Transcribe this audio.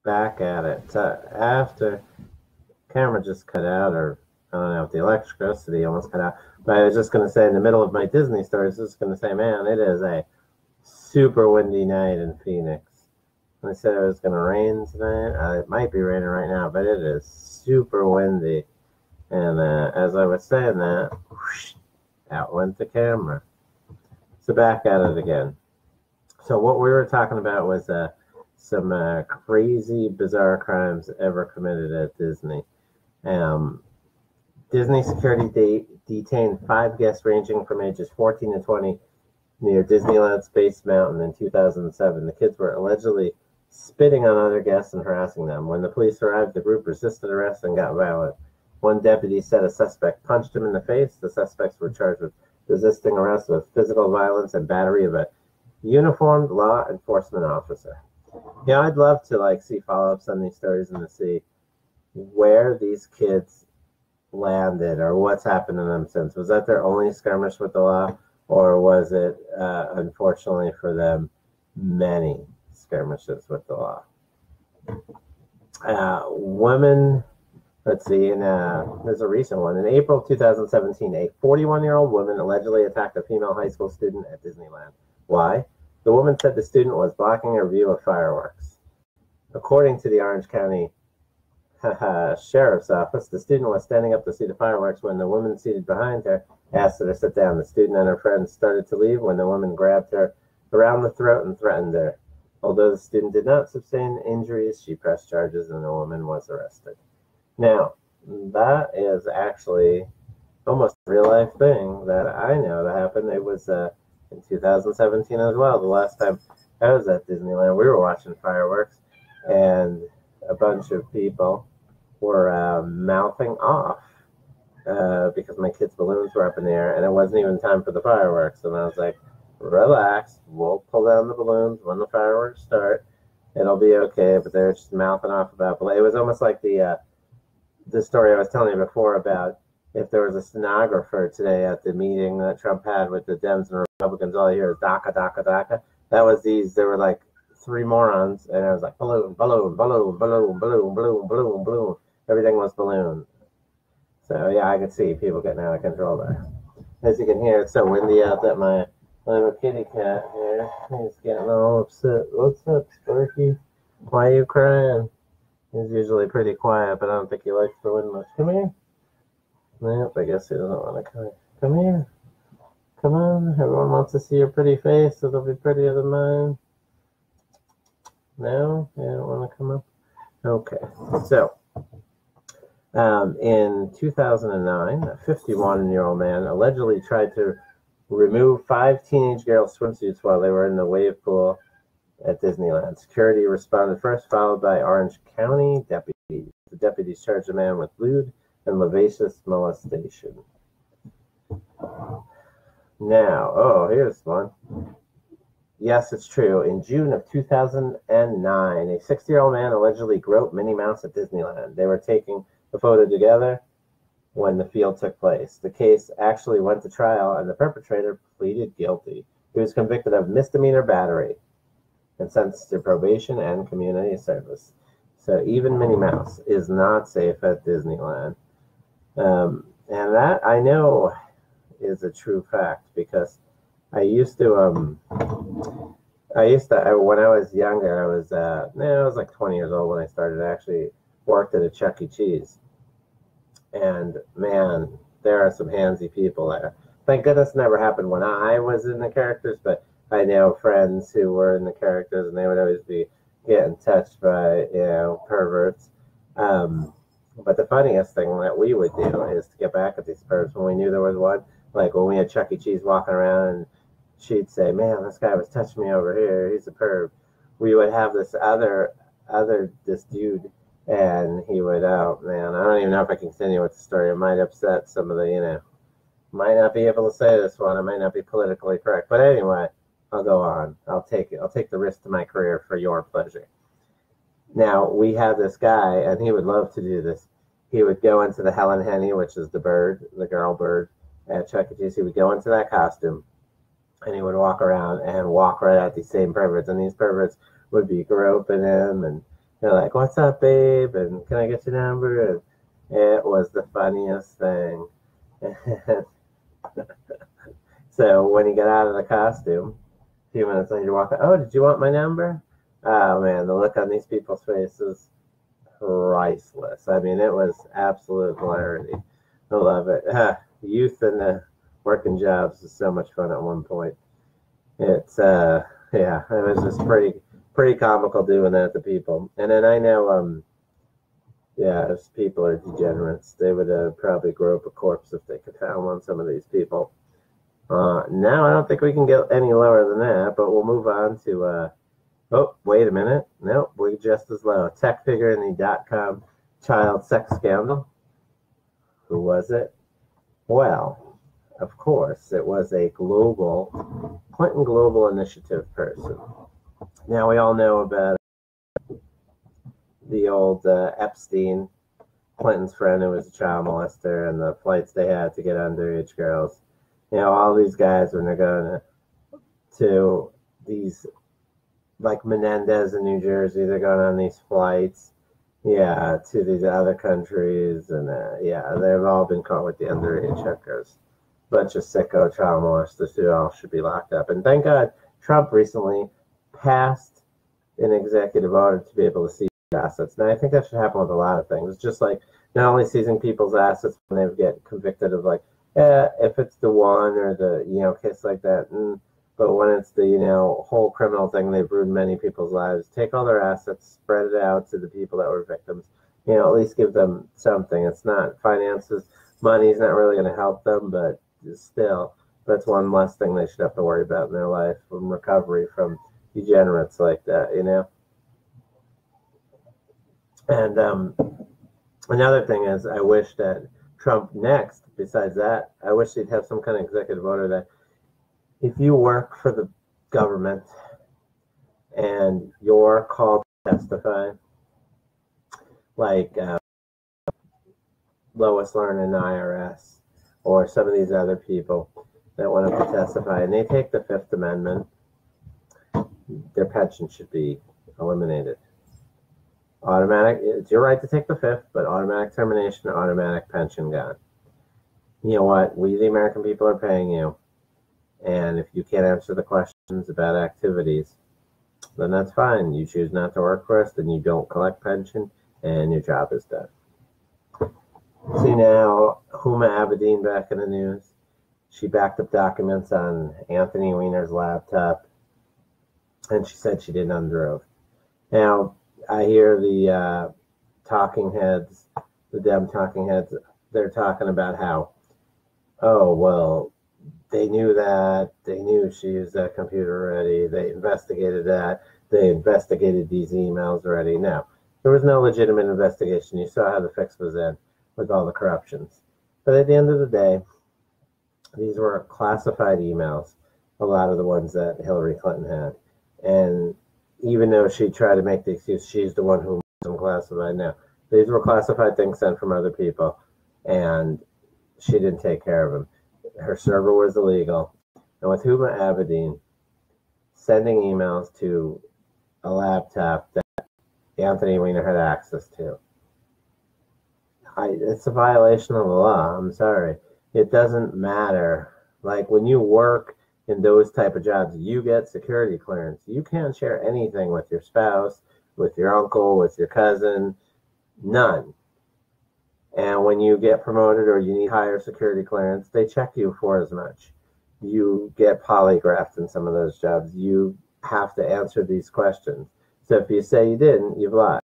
back at it. So after camera just cut out, or I don't know if the electricity almost cut out. But I was just going to say in the middle of my Disney story, I was just going to say, man, it is a super windy night in Phoenix. I said it was going to rain tonight. It might be raining right now, but it is super windy. And as I was saying that, whoosh, out went the camera. So back at it again. So what we were talking about was some crazy, bizarre crimes ever committed at Disney. Disney security detained 5 guests ranging from ages 14 to 20 near Disneyland Space Mountain in 2007. The kids were allegedly spitting on other guests and harassing them. When the police arrived, the group resisted arrest and got violent. One deputy said a suspect punched him in the face. The suspects were charged with resisting arrest with physical violence and battery of a uniformed law enforcement officer. Yeah, I'd love to see follow-ups on these stories and to see where these kids landed or what's happened to them since. Was that their only skirmish with the law, or was it, unfortunately for them, many skirmishes with the law? Women, let's see, there's a recent one. In April of 2017, a 41-year-old woman allegedly attacked a female high school student at Disneyland. Why? The woman said the student was blocking her view of fireworks. According to the Orange County Sheriff's Office, the student was standing up to see the fireworks when the woman seated behind her asked her to sit down. The student and her friends started to leave when the woman grabbed her around the throat and threatened her. Although the student did not sustain injuries, she pressed charges and the woman was arrested. Now, that is actually almost a real-life thing that I know that happened. It was in 2017 as well. The last time I was at Disneyland, we were watching fireworks, and a bunch of people were mouthing off because my kids' balloons were up in the air, and it wasn't even time for the fireworks. And I was like, relax, we'll pull down the balloons when the fireworks start. It'll be okay. But they're just mouthing off about it. It was almost like the story I was telling you before about if there was a stenographer today at the meeting that Trump had with the Dems and Republicans, all you hear is DACA, DACA, DACA. That was there were like 3 morons, and I was like, balloon, balloon, balloon, balloon, balloon, balloon, balloon, balloon. Everything was balloon. So yeah, I could see people getting out of control there. As you can hear, it's so windy out that my little kitty cat here, he's getting all upset. What's up, Sparky? Why are you crying? He's usually pretty quiet, but I don't think he likes the wind much. Come here. Nope, I guess he doesn't want to come here. Come here. Come on. Everyone wants to see your pretty face. It'll be prettier than mine. No? You don't want to come up? Okay. So, in 2009, a 51-year-old man allegedly tried to remove 5 teenage girls' swimsuits while they were in the wave pool at Disneyland. Security responded first, followed by Orange County deputies. The deputies charged the man with lewd and lascivious molestation. Now, here's one. Yes, it's true. In June of 2009, a 60-year-old man allegedly groped Minnie Mouse at Disneyland. They were taking the photo together when the field took place. The case actually went to trial, and the perpetrator pleaded guilty. He was convicted of misdemeanor battery and sentenced to probation and community service. So even Minnie Mouse is not safe at Disneyland. And that, I know, is a true fact, because I used to, when I was younger, I was like 20 years old when I started. I actually worked at a Chuck E. Cheese. And man, there are some handsy people there. Thank goodness it never happened when I was in the characters, but I know friends who were in the characters, and they would always be getting touched by, perverts. But the funniest thing that we would do is to get back at these perverts when we knew there was one. Like when we had Chuck E. Cheese walking around, and she'd say, man, this guy was touching me over here. He's a perv. We would have this this dude, and he would, oh man, I don't even know if I can continue with the story. It might upset some of the, might not be able to say this one. It might not be politically correct. But anyway, I'll go on. I'll take it. I'll take the risk to my career for your pleasure. Now, we have this guy, and he would love to do this. He would go into the Helen Henny, which is the bird, the girl bird at Chuck E. Cheese. He would go into that costume, and he would walk around and walk right at these same perverts. And these perverts would be groping him and They're like, "What's up, babe? And can I get your number?" And it was the funniest thing. So when he got out of the costume, a few minutes later, walk out, "Oh, did you want my number?" Oh man, the look on these people's faces, priceless. I mean, it was absolute hilarity. I love it. Youth and working jobs is so much fun at one point. It's yeah, it was just pretty comical doing that to people. And then I know yeah, if people are degenerates, they would probably grow up a corpse if they could found one. Some of these people. Now I don't think we can get any lower than that, but we'll move on to. Oh, wait a minute. Nope, we're just as low. Tech figure in the .com child sex scandal. Who was it? Well, of course, it was a Clinton Global Initiative person. Now we all know about the old Epstein, Clinton's friend who was a child molester, and the flights they had to get underage girls. You know, all these guys, when they're going to these, like Menendez in New Jersey, they're going on these flights, yeah, to these other countries, and yeah, they've all been caught with the underage hookers. Bunch of sicko child molesters who all should be locked up. And thank God Trump recently passed an executive order to be able to seize assets. Now, I think that should happen with a lot of things. Just like not only seizing people's assets when they get convicted of, like, if it's the one or the, case like that, but when it's the, whole criminal thing, they've ruined many people's lives. Take all their assets, spread it out to the people that were victims. At least give them something. It's not finances. Money's not really going to help them, but still, that's one less thing they should have to worry about in their life from recovery from degenerates like that, And another thing is, I wish that Trump next, besides that, I wish he'd have some kind of executive order that if you work for the government and you're called to testify, like Lois Lerner in the IRS or some of these other people that want to testify, and they take the Fifth Amendment, their pension should be eliminated. Automatic, it's your right to take the Fifth, but automatic termination, automatic pension gone. You know what? We, the American people, are paying you. And if you can't answer the questions about activities, then that's fine. You choose not to work for us, then you don't collect pension, and your job is done. See now, Huma Abedin back in the news. She backed up documents on Anthony Weiner's laptop, and she said she did under oath. Now, I hear the talking heads, the Dem talking heads, they're talking about how, oh, well, they knew that. They knew she used that computer already. They investigated that. They investigated these emails already. No, there was no legitimate investigation. You saw how the fix was in with all the corruptions. But at the end of the day, these were classified emails, a lot of the ones that Hillary Clinton had. And even though she tried to make the excuse, she's the one who makes them classified now. These were classified things sent from other people, and she didn't take care of them. Her server was illegal. And with Huma Abedin sending emails to a laptop that Anthony Weiner had access to, it's a violation of the law. I'm sorry. It doesn't matter. Like, when you work in those type of jobs, you get security clearance. You can't share anything with your spouse, with your uncle, with your cousin, none. And when you get promoted or you need higher security clearance, they check you for as much. You get polygraphed in some of those jobs. You have to answer these questions. So if you say you didn't, you've lied.